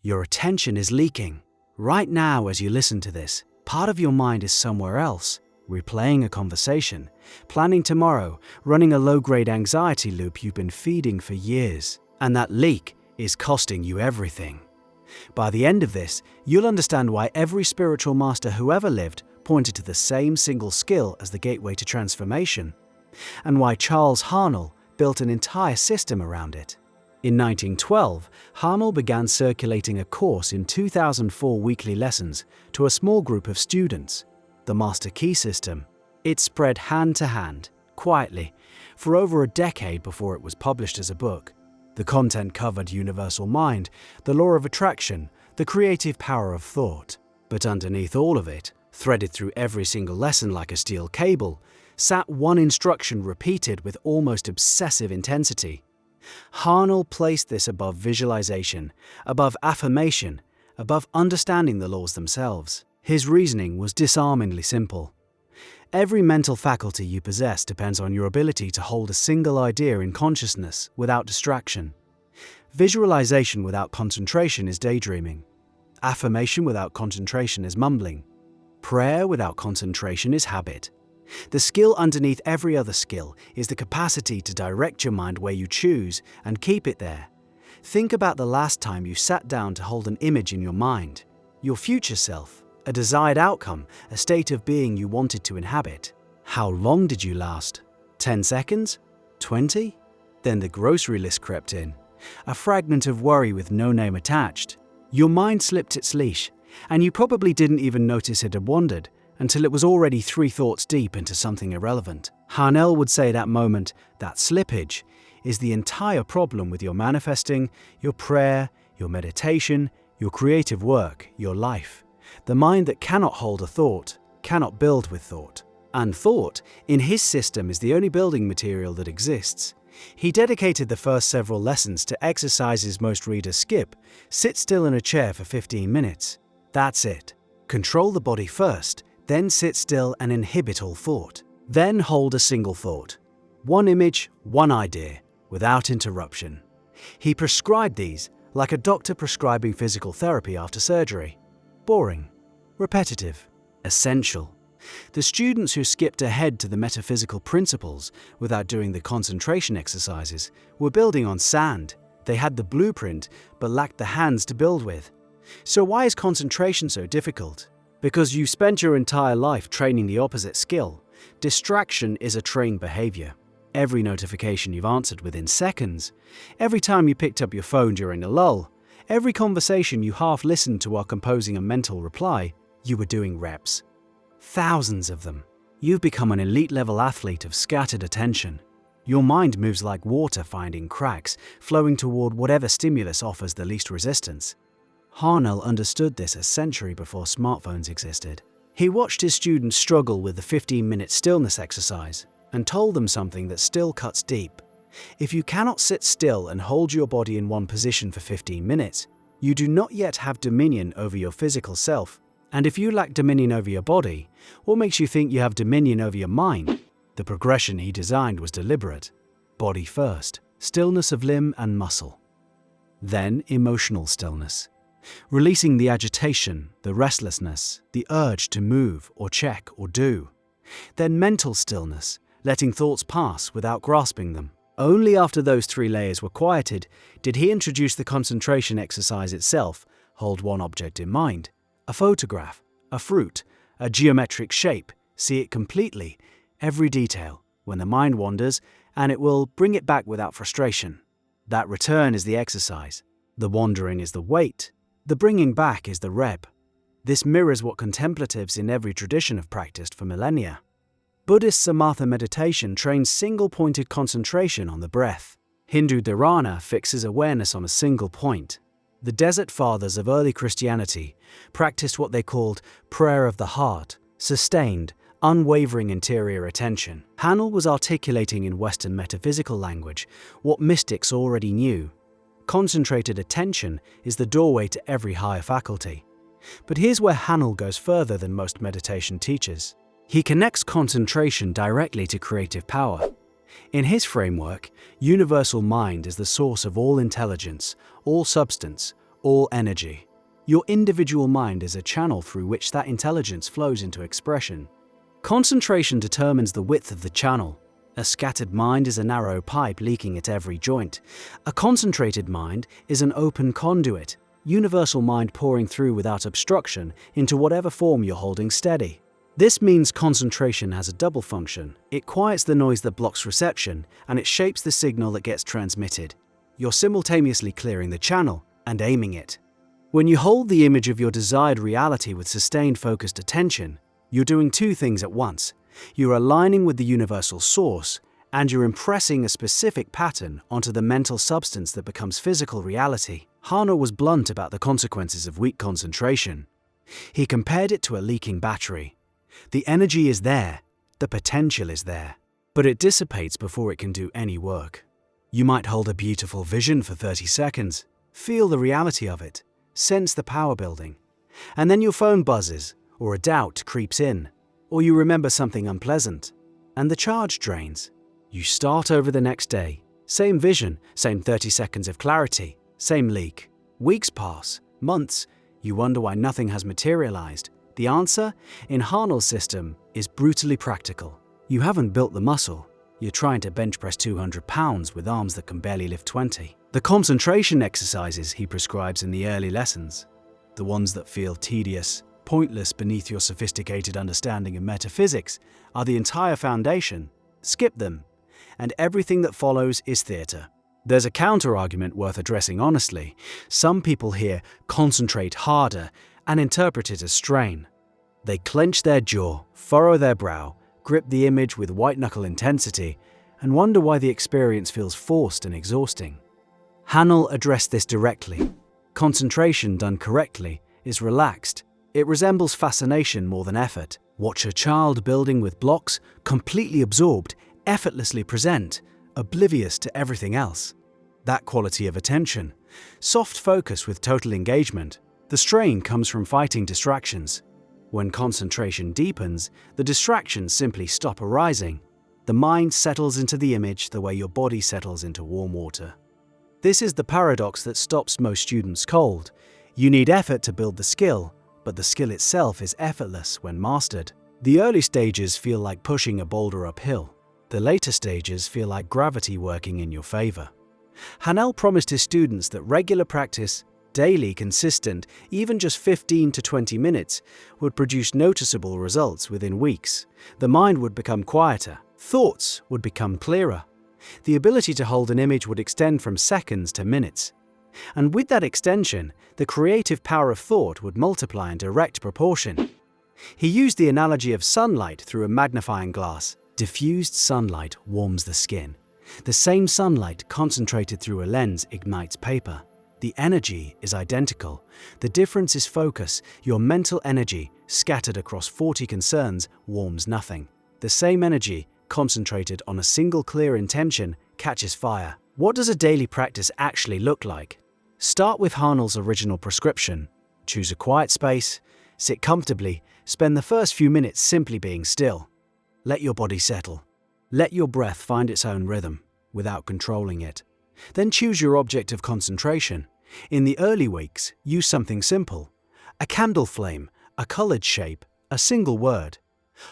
Your attention is leaking. Right now, as you listen to this, part of your mind is somewhere else, replaying a conversation, planning tomorrow, running a low-grade anxiety loop you've been feeding for years. And that leak is costing you everything. By the end of this, you'll understand why every spiritual master who ever lived pointed to the same single skill as the gateway to transformation, and why Charles Haanel built an entire system around it. In 1912, Haanel began circulating a course in 2004 weekly lessons to a small group of students, the Master Key System. It spread hand to hand, quietly, for over a decade before it was published as a book. The content covered universal mind, the law of attraction, the creative power of thought. But underneath all of it, threaded through every single lesson like a steel cable, sat one instruction repeated with almost obsessive intensity. Haanel placed this above visualization, above affirmation, above understanding the laws themselves. His reasoning was disarmingly simple. Every mental faculty you possess depends on your ability to hold a single idea in consciousness without distraction. Visualization without concentration is daydreaming. Affirmation without concentration is mumbling. Prayer without concentration is habit. The skill underneath every other skill is the capacity to direct your mind where you choose and keep it there. Think about the last time you sat down to hold an image in your mind, your future self, a desired outcome, a state of being you wanted to inhabit. How long did you last? 10 seconds? 20? Then the grocery list crept in, a fragment of worry with no name attached. Your mind slipped its leash, and you probably didn't even notice it had wandered until it was already 3 thoughts deep into something irrelevant. Haanel would say that moment, that slippage, is the entire problem with your manifesting, your prayer, your meditation, your creative work, your life. The mind that cannot hold a thought, cannot build with thought. And thought, in his system, is the only building material that exists. He dedicated the first several lessons to exercises most readers skip. Sit still in a chair for 15 minutes. That's it. Control the body first, then sit still and inhibit all thought. Then hold a single thought. One image, one idea, without interruption. He prescribed these like a doctor prescribing physical therapy after surgery. Boring, repetitive, essential. The students who skipped ahead to the metaphysical principles without doing the concentration exercises were building on sand. They had the blueprint but lacked the hands to build with. So why is concentration so difficult? Because you spent your entire life training the opposite skill. Distraction is a trained behavior. Every notification you've answered within seconds, every time you picked up your phone during a lull, every conversation you half listened to while composing a mental reply, you were doing reps. Thousands of them. You've become an elite-level athlete of scattered attention. Your mind moves like water finding cracks, flowing toward whatever stimulus offers the least resistance. Haanel understood this a century before smartphones existed. He watched his students struggle with the 15-minute stillness exercise and told them something that still cuts deep. If you cannot sit still and hold your body in one position for 15 minutes, you do not yet have dominion over your physical self. And if you lack dominion over your body, what makes you think you have dominion over your mind? The progression he designed was deliberate. Body first, stillness of limb and muscle. Then emotional stillness. Releasing the agitation, the restlessness, the urge to move or check or do. Then mental stillness, letting thoughts pass without grasping them. Only after those 3 layers were quieted did he introduce the concentration exercise itself. Hold one object in mind. A photograph, a fruit, a geometric shape. See it completely, every detail, when the mind wanders, and it will bring it back without frustration. That return is the exercise. The wandering is the weight. The bringing back is the rep. This mirrors what contemplatives in every tradition have practiced for millennia. Buddhist samatha meditation trains single-pointed concentration on the breath. Hindu dharana fixes awareness on a single point. The Desert Fathers of early Christianity practiced what they called prayer of the heart, sustained, unwavering interior attention. Haanel was articulating in Western metaphysical language what mystics already knew. Concentrated attention is the doorway to every higher faculty. But here's where Haanel goes further than most meditation teachers. He connects concentration directly to creative power. In his framework, universal mind is the source of all intelligence, all substance, all energy. Your individual mind is a channel through which that intelligence flows into expression. Concentration determines the width of the channel. A scattered mind is a narrow pipe leaking at every joint. A concentrated mind is an open conduit, universal mind pouring through without obstruction into whatever form you're holding steady. This means concentration has a double function. It quiets the noise that blocks reception, and it shapes the signal that gets transmitted. You're simultaneously clearing the channel and aiming it. When you hold the image of your desired reality with sustained focused attention, you're doing two things at once. You're aligning with the universal source, and you're impressing a specific pattern onto the mental substance that becomes physical reality. Haanel was blunt about the consequences of weak concentration. He compared it to a leaking battery. The energy is there, the potential is there, but it dissipates before it can do any work. You might hold a beautiful vision for 30 seconds, feel the reality of it, sense the power building, and then your phone buzzes, or a doubt creeps in, or you remember something unpleasant, and the charge drains. You start over the next day. Same vision, same 30 seconds of clarity, same leak. Weeks pass, months, you wonder why nothing has materialized. The answer, in Haanel's system, is brutally practical. You haven't built the muscle. You're trying to bench press 200 pounds with arms that can barely lift 20. The concentration exercises he prescribes in the early lessons, the ones that feel tedious, pointless beneath your sophisticated understanding of metaphysics, are the entire foundation. Skip them, and everything that follows is theatre. There's a counter-argument worth addressing honestly. Some people here concentrate harder and interpret it as strain. They clench their jaw, furrow their brow, grip the image with white-knuckle intensity, and wonder why the experience feels forced and exhausting. Haanel addressed this directly. Concentration done correctly is relaxed. It resembles fascination more than effort. Watch a child building with blocks, completely absorbed, effortlessly present, oblivious to everything else. That quality of attention, soft focus with total engagement. The strain comes from fighting distractions. When concentration deepens, the distractions simply stop arising. The mind settles into the image the way your body settles into warm water. This is the paradox that stops most students cold. You need effort to build the skill, but the skill itself is effortless when mastered. The early stages feel like pushing a boulder uphill. The later stages feel like gravity working in your favor. Haanel promised his students that regular practice, daily, consistent, even just 15 to 20 minutes, would produce noticeable results within weeks. The mind would become quieter, thoughts would become clearer. The ability to hold an image would extend from seconds to minutes. And with that extension, the creative power of thought would multiply in direct proportion. He used the analogy of sunlight through a magnifying glass. Diffused sunlight warms the skin. The same sunlight concentrated through a lens ignites paper. The energy is identical. The difference is focus. Your mental energy, scattered across 40 concerns, warms nothing. The same energy, concentrated on a single clear intention, catches fire. What does a daily practice actually look like? Start with Haanel's original prescription. Choose a quiet space, sit comfortably, spend the first few minutes simply being still. Let your body settle. Let your breath find its own rhythm, without controlling it. Then choose your object of concentration. In the early weeks, use something simple. A candle flame, a colored shape, a single word.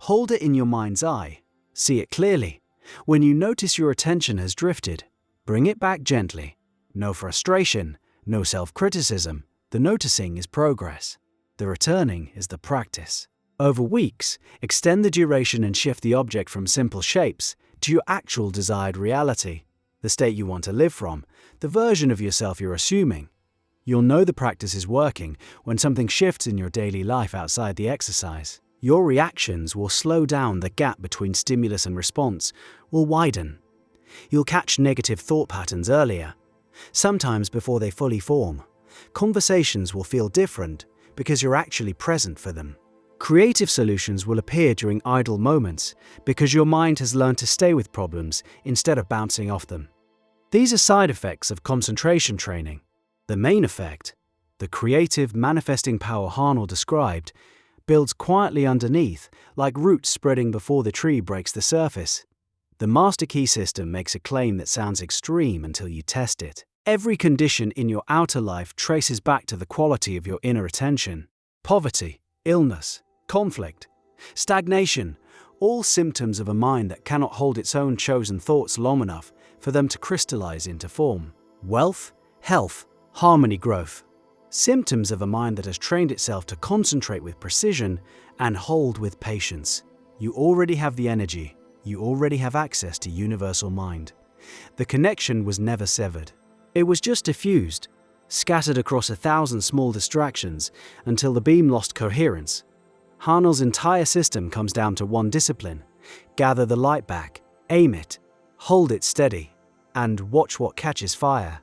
Hold it in your mind's eye. See it clearly. When you notice your attention has drifted, bring it back gently. No frustration, no self-criticism. The noticing is progress. The returning is the practice. Over weeks, extend the duration and shift the object from simple shapes to your actual desired reality, the state you want to live from, the version of yourself you're assuming. You'll know the practice is working when something shifts in your daily life outside the exercise. Your reactions will slow down. The gap between stimulus and response will widen. You'll catch negative thought patterns earlier, sometimes before they fully form. Conversations will feel different because you're actually present for them. Creative solutions will appear during idle moments because your mind has learned to stay with problems instead of bouncing off them. These are side effects of concentration training. The main effect, the creative manifesting power Haanel described, builds quietly underneath, like roots spreading before the tree breaks the surface. The master key system makes a claim that sounds extreme until you test it. Every condition in your outer life traces back to the quality of your inner attention. Poverty, illness, conflict, stagnation, all symptoms of a mind that cannot hold its own chosen thoughts long enough for them to crystallize into form. Wealth, health, harmony, growth. Symptoms of a mind that has trained itself to concentrate with precision and hold with patience. You already have the energy. You already have access to universal mind. The connection was never severed. It was just diffused, scattered across 1,000 small distractions until the beam lost coherence. Haanel's entire system comes down to one discipline: gather the light back, aim it, hold it steady, and watch what catches fire.